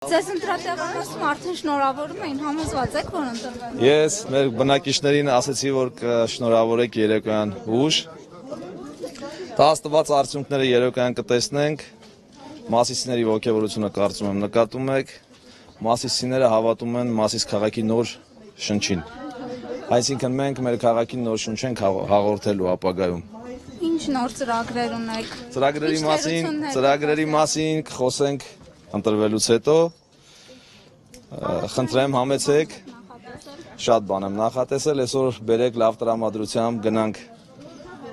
Ձեզ ընտրատեղանացում արդեն շնորհավորում էին, համոզված եք, որ ընտրվել։ Ես մեր բնակիչներին ասեցի, որ կշնորհավորեք երեկոյան ուշ։ Տաստված արդյունքները երեկոյան կտեսնենք։ Մասիսիների ողջավորությունը կարծում եմ նկատում եք։ Մասիսիները հավատում են Մասիս քաղաքի նոր շնչին։ Այսինքն մենք մեր քաղաքին նոր շունչ ենք հաղորդելու ապագայում։ Ինչ նոր ծրագրեր ունեք։ Ծրագրերի մասին կխոսենք ընտրվելուց հետո, խնդրեմ համեցեք, շատ բան եմ նախատեսել, այսօր բերեք լավ տրամադրությամբ գնանք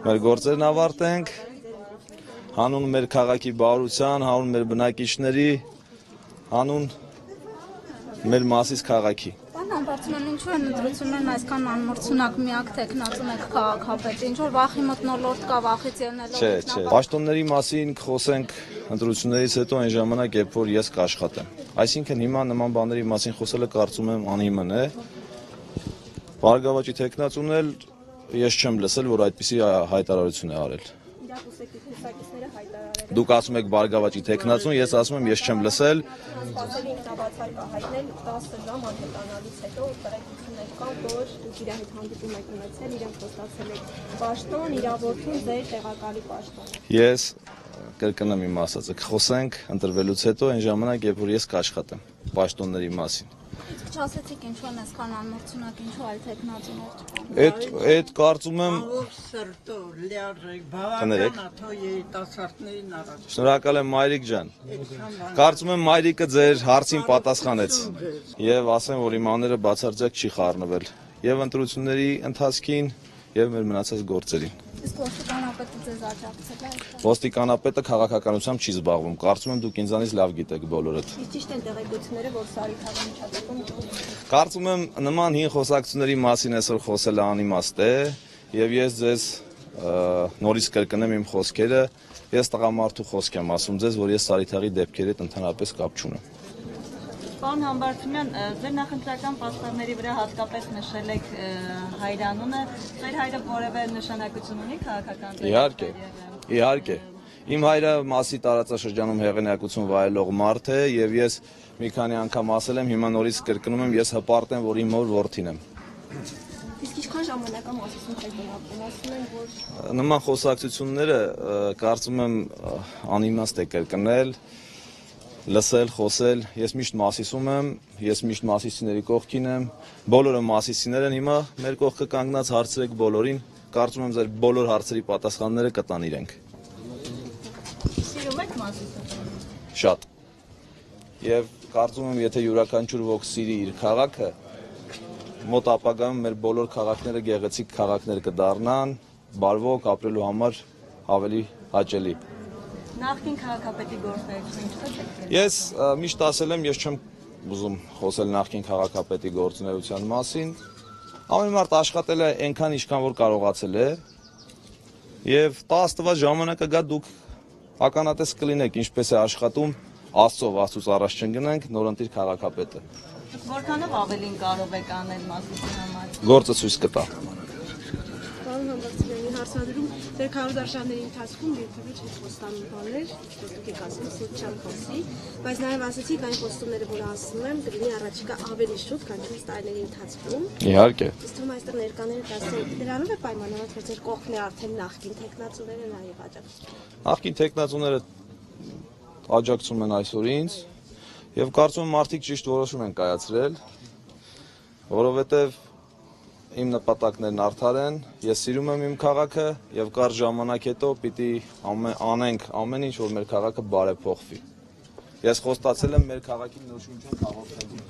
մեր գործերն ավարտենք, հանուն մեր քաղաքի բարության, հանուն մեր բնակիչների, հանուն մեր Մասիս քաղաքի։ Պարոն Համբարձումյան, ինչու են ընտրություններն այսքան անմրցունակ միակ թեկնածուն եք քաղաքապետ, ինչ որ վախի մթնոլորտ կա, վախից ելնելով։ Չէ, պաշտոնների մասին կխոսենք ընտրություններից հետո այն ժամանակ, երբ որ ես կաշխատեմ։ Այսինքն հիմա նման բաների մասին խոսելը կարծում եմ անհիմն է։ Բարգավաճի թեկնածուն էլ ես չեմ լսել, որ այդպիսի հայտարարություն է արել։ Դուք ասում եք Բարգավաճի թեկնածուն, ես ասում եմ ես չեմ լսել։ Սպասելի ինքնաբացարկա հայտնել 10 ժամ անհետանալից հետո տեղեկություններ կան, որ դուք իր հետ հանդիպում եք ունեցել, իրեն խոստացել եք պաշտոն, իրավորություն ձեր տեղակալի պաշտոնը։ Ես կրկնեմ իմ ասածը, կխոսենք ընտրվելուց հետո այն ժամանակ, երբ որ ես կաշխատեմ պաշտոնների մասին։ Իսկ չասեցիք ինչու են այսքան անմրցունակ, ինչու այլ թեկնածուներ չկան։ Այդ կարծում եմ սրտո լիարժեք բավական աթո երիտասարդներին առաջ։ Շնորհակալ եմ Մայրիկ ջան։ Կարծում եմ Մայրիկը ձեր հարցին պատասխանեց եւ ասեմ, որ իմ անունը բացարձակ չի խառնվել եւ ընտրությունների ընթացքին եւ մեր մնացած գործերին։ Իսկ ոստիկանապետը ձեզ աջակցել է այստեղ։ Ոստիկանապետը քաղաքականությամբ չի զբաղվում։ Կարծում եմ դուք ինձանից լավ գիտեք բոլորդ։ Իսկ ճիշտ են տեղեկությունները, որ Սարիթաղի միջազգում Կարծում եմ նման հին խոսակցությունների մասին այսօր խոսելը անիմաստ է եւ ես ձեզ նորից կրկնեմ իմ խոսքերը։ Ես տղամարդու խոսք եմ ասում ձեզ, որ ես Սարիթաղի դեպքերի հետ ընդհանրապես կապ չունեմ։ Պարոն Համբարձումյան, ձեր նախընտրական պաստառների վրա հատկապես նշել եք հայրանունը, ձեր հայրը որևէ նշանակություն ունի քաղաքական Իհարկե։ Իմ հայրը Մասի տարածաշրջանում հեղինակություն վայելող մարդ է եւ ես մի քանի անգամ ասել եմ, հիմա նորից կրկնում եմ, ես հպարտ եմ, որ իմ մոր որդին եմ։ Իսկ ինչքան ժամանակ է Մասիսում եք բնակվում, ասում են, որ Նման խոսակցությունները կարծում եմ անիմաստ է կրկնել, լսել, խոսել, ես միշտ Մասիսում եմ, ես միշտ Մասիսիների կողքին եմ, բոլորը Մասիսիներ են, հիմա մեր կողքը կանգնած հարցրեք բոլորին, կարծում եմ ձեր բոլոր հարցերի պատասխանները կտան իրենք։ Սիրում եք Մասիսը։ Շատ։ Եվ կարծում եմ, եթե յուրաքանչյուր ոք սիրի իր քաղաքը, մոտ ապագայում մեր բոլոր քաղաքները գեղեցիկ քաղաքներ կդառնան, բարվոք ապրելու համար ավելի հաճելի։ Նախկին քաղաքապետի գործունեությունը ինչպես եք։ Ես միշտ ասել եմ, ես չեմ ուզում խոսել նախկին քաղաքապետի գործունեության մասին։ Ամեն մարդ աշխատել է այնքան, ինչքան որ կարողացել է։ Եվ տա աստված ժամանակը գա դուք ականատես կլինեք, ինչպես է աշխատում Աստծուց առաջ չընկնենք նորընտիր քաղաքապետը։ Որքանով ավելին կարող եք անել Մասիսի համար։ Գործը ցույց կտա։ Պարոն Համբարձումյանի հարցադրում ձեր քարոզարշավների ընթացքում երբևէ չեք խոստանում բաներ, որ դուք եք ասել սուտ չեմ խոսի, բայց նաև ասացիք այն խոստումները, որ ասում եմ, կլինի առաջիկա ավելի շուտ, քան այս տարիների ընթացքում։ Իհարկե։ Իսկ թվում այստեղ ներկաները դասել դրանով է պայմանավորված, որ ձեր կողքն է արդեն նախկին տեխնացուները նաև աջակցում։ Նախկին տեխնացուները աջակցում են այսօր ինձ եւ կարծում եմ մարդիկ ճիշտ որոշում են կայացրել, որովհետեւ իմ նպատակներն արդար են, ես սիրում եմ իմ քաղաքը եւ կարճ ժամանակ հետո պիտի անենք ամեն ինչ, որ մեր քաղաքը բարեփոխվի։ Ես խոստացել եմ մեր քաղաքի նոր շունչ հաղորդելու։